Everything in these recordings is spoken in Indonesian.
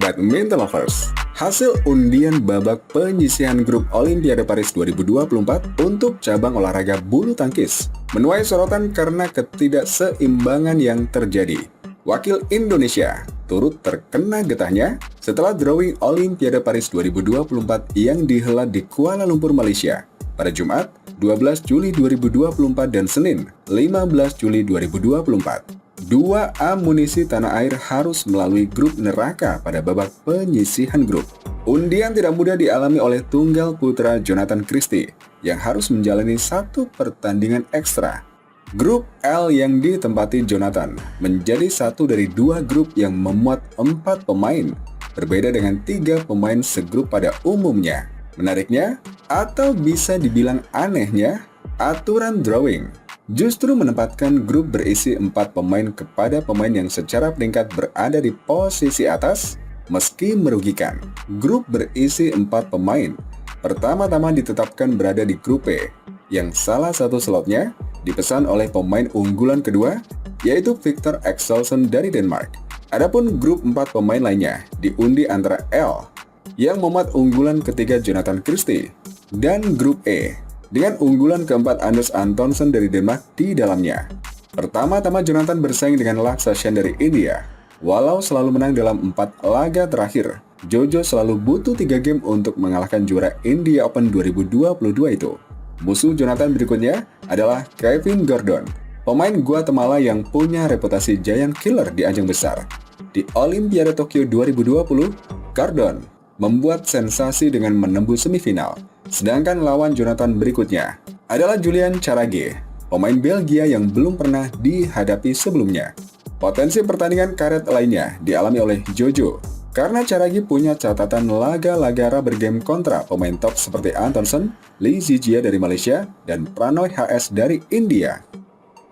Badminton Lovers. Hasil undian babak penyisihan grup Olimpiade Paris 2024 untuk cabang olahraga bulu tangkis menuai sorotan karena ketidakseimbangan yang terjadi. Wakil Indonesia turut terkena getahnya setelah drawing Olimpiade Paris 2024 yang dihelat di Kuala Lumpur, Malaysia pada Jumat 12 Juli 2024 dan Senin 15 Juli 2024. Dua amunisi tanah air harus melalui grup neraka pada babak penyisihan grup. Undian tidak mudah dialami oleh tunggal putra Jonathan Christie yang harus menjalani satu pertandingan ekstra. Grup L yang ditempati Jonathan menjadi satu dari dua grup yang memuat 4 pemain, berbeda dengan 3 pemain segrup pada umumnya. Menariknya, atau bisa dibilang anehnya, aturan drawing justru menempatkan grup berisi 4 pemain kepada pemain yang secara peringkat berada di posisi atas, meski merugikan. Grup berisi 4 pemain pertama-tama ditetapkan berada di grup E, yang salah satu slotnya dipesan oleh pemain unggulan kedua, yaitu Victor Axelsen dari Denmark. Adapun grup 4 pemain lainnya diundi antara L, yang memuat unggulan ketiga Jonathan Christie, dan grup E, dengan unggulan keempat Anders Antonsen dari Denmark di dalamnya. Pertama-tama Jonathan bersaing dengan Laksa Sen dari India. Walau selalu menang dalam 4 laga terakhir, Jojo selalu butuh 3 game untuk mengalahkan juara India Open 2022 itu. Musuh Jonathan berikutnya adalah Kevin Gordon, pemain Guatemala yang punya reputasi giant killer di ajang besar. Di Olimpiade Tokyo 2020, Gordon membuat sensasi dengan menembus semifinal. Sedangkan lawan Jonathan berikutnya adalah Julian Charage, pemain Belgia yang belum pernah dihadapi sebelumnya. Potensi pertandingan karet lainnya dialami oleh Jojo, karena Charage punya catatan laga-laga rubber game kontra pemain top seperti Antonsen, Lee Zijia dari Malaysia, dan Pranoy HS dari India.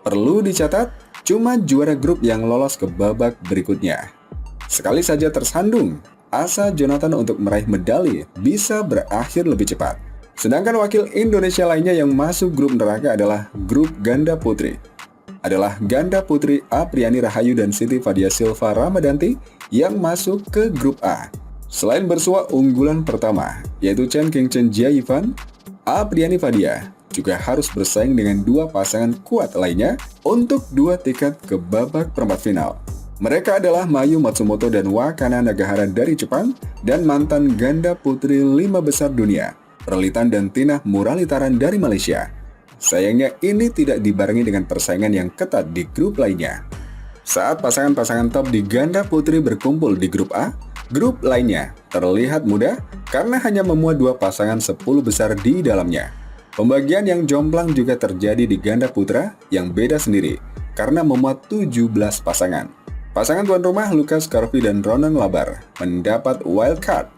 Perlu dicatat, cuma juara grup yang lolos ke babak berikutnya. Sekali saja tersandung, asa Jonathan untuk meraih medali bisa berakhir lebih cepat. Sedangkan wakil Indonesia lainnya yang masuk grup neraka adalah grup ganda putri. Adalah ganda putri Apriani Rahayu dan Siti Fadia Silva Ramadanti yang masuk ke grup A. Selain bersua unggulan pertama, yaitu Chen Qingchen Jia Yifan, Apriani Fadia juga harus bersaing dengan 2 pasangan kuat lainnya untuk 2 tiket ke babak perempat final. Mereka adalah Mayu Matsumoto dan Wakana Nagahara dari Jepang, dan mantan ganda putri 5 besar dunia, Perlitan dan Tina Muralitaran dari Malaysia. Sayangnya ini tidak dibarengi dengan persaingan yang ketat di grup lainnya. Saat pasangan-pasangan top di ganda putri berkumpul di grup A, grup lainnya terlihat mudah karena hanya memuat 2 pasangan 10 besar di dalamnya. Pembagian yang jomplang juga terjadi di ganda putra yang beda sendiri karena memuat 17 pasangan. Pasangan tuan rumah Lucas Carpi dan Ronan Labar mendapat wildcard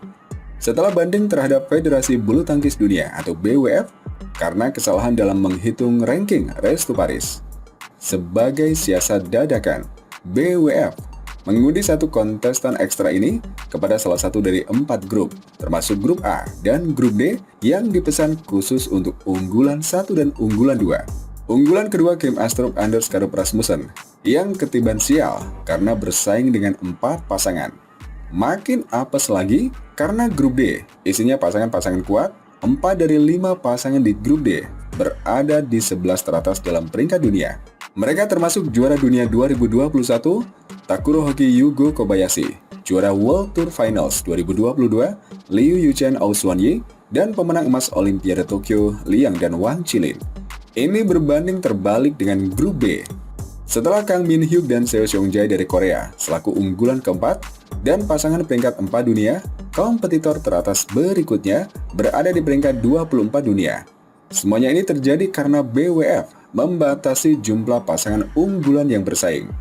setelah banding terhadap Federasi Bulu Tangkis Dunia atau BWF karena kesalahan dalam menghitung ranking Race to Paris. Sebagai siasat dadakan, BWF mengundi 1 kontestan ekstra ini kepada salah satu dari 4 grup, termasuk grup A dan grup D yang dipesan khusus untuk unggulan 1 dan unggulan 2. Unggulan kedua Kim Astrup Anders Karup Rasmussen yang ketiban sial karena bersaing dengan 4 pasangan. Makin apes lagi karena grup D isinya pasangan-pasangan kuat. 4 dari 5 pasangan di grup D berada di 11 teratas dalam peringkat dunia. Mereka termasuk juara dunia 2021 Takuro Hoki Yugo Kobayashi, juara World Tour Finals 2022 Liu Yuchen Aosuanyi, dan pemenang emas Olimpiade Tokyo Liang dan Wang Chilin. Ini berbanding terbalik dengan grup B. Setelah Kang Min Hyuk dan Seo Seung-jae dari Korea selaku unggulan keempat dan pasangan peringkat 4 dunia, kompetitor teratas berikutnya berada di peringkat 24 dunia. Semuanya ini terjadi karena BWF membatasi jumlah pasangan unggulan yang bersaing.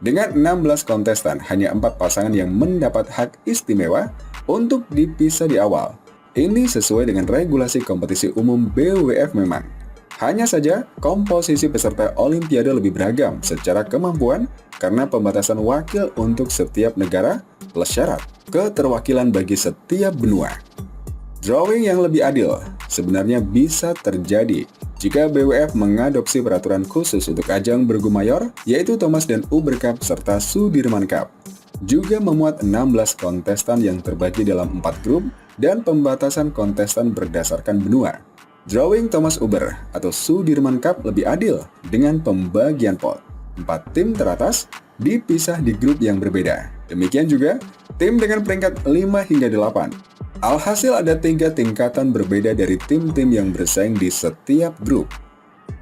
Dengan 16 kontestan, hanya 4 pasangan yang mendapat hak istimewa untuk dipisah di awal. Ini sesuai dengan regulasi kompetisi umum BWF memang. Hanya saja, komposisi peserta Olimpiade lebih beragam secara kemampuan karena pembatasan wakil untuk setiap negara plus syarat keterwakilan bagi setiap benua. Drawing yang lebih adil sebenarnya bisa terjadi jika BWF mengadopsi peraturan khusus untuk ajang bergu mayor, yaitu Thomas dan Uber Cup serta Sudirman Cup. juga memuat 16 kontestan yang terbagi dalam 4 grup dan pembatasan kontestan berdasarkan benua. Drawing Thomas Uber atau Sudirman Cup lebih adil dengan pembagian pot. 4 tim teratas dipisah di grup yang berbeda. Demikian juga tim dengan peringkat 5 hingga 8. Alhasil ada 3 tingkatan berbeda dari tim-tim yang bersaing di setiap grup.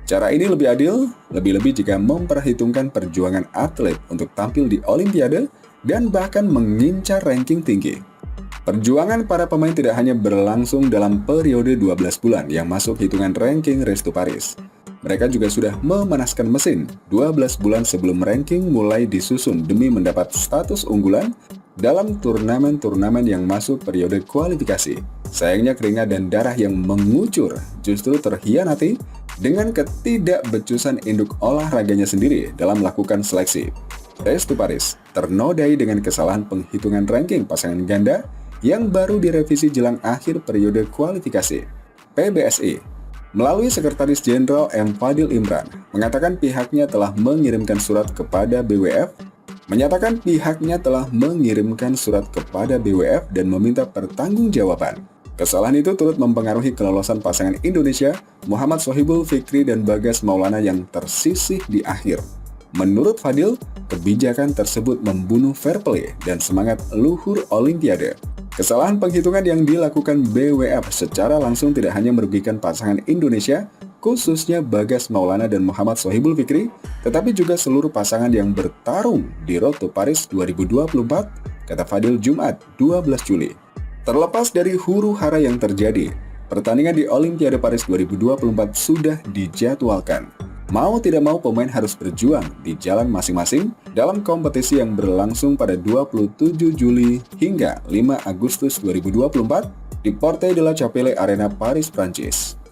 Cara ini lebih adil, lebih-lebih jika memperhitungkan perjuangan atlet untuk tampil di Olimpiade dan bahkan mengincar ranking tinggi. Perjuangan para pemain tidak hanya berlangsung dalam periode 12 bulan yang masuk hitungan ranking Race to Paris. Mereka juga sudah memanaskan mesin 12 bulan sebelum ranking mulai disusun demi mendapat status unggulan dalam turnamen-turnamen yang masuk periode kualifikasi. Sayangnya keringat dan darah yang mengucur justru terhianati dengan ketidakbecusan induk olahraganya sendiri dalam melakukan seleksi. Race to Paris ternodai dengan kesalahan penghitungan ranking pasangan ganda yang baru direvisi jelang akhir periode kualifikasi. PBSI melalui Sekretaris Jenderal M. Fadil Imran mengatakan pihaknya telah mengirimkan surat kepada BWF dan meminta pertanggungjawaban. Kesalahan itu turut mempengaruhi kelolosan pasangan Indonesia Muhammad Sohibul Fikri dan Bagas Maulana yang tersisih di akhir. Menurut Fadil, kebijakan tersebut membunuh fair play dan semangat luhur Olimpiade. Kesalahan penghitungan yang dilakukan BWF secara langsung tidak hanya merugikan pasangan Indonesia, khususnya Bagas Maulana dan Muhammad Sohibul Fikri, tetapi juga seluruh pasangan yang bertarung di Road to Paris 2024, kata Fadil Jumat 12 Juli. Terlepas dari huru-hara yang terjadi, pertandingan di Olimpiade Paris 2024 sudah dijadwalkan. Mau tidak mau pemain harus berjuang di jalan masing-masing dalam kompetisi yang berlangsung pada 27 Juli hingga 5 Agustus 2024 di Porte de la Chapelle Arena Paris, Prancis.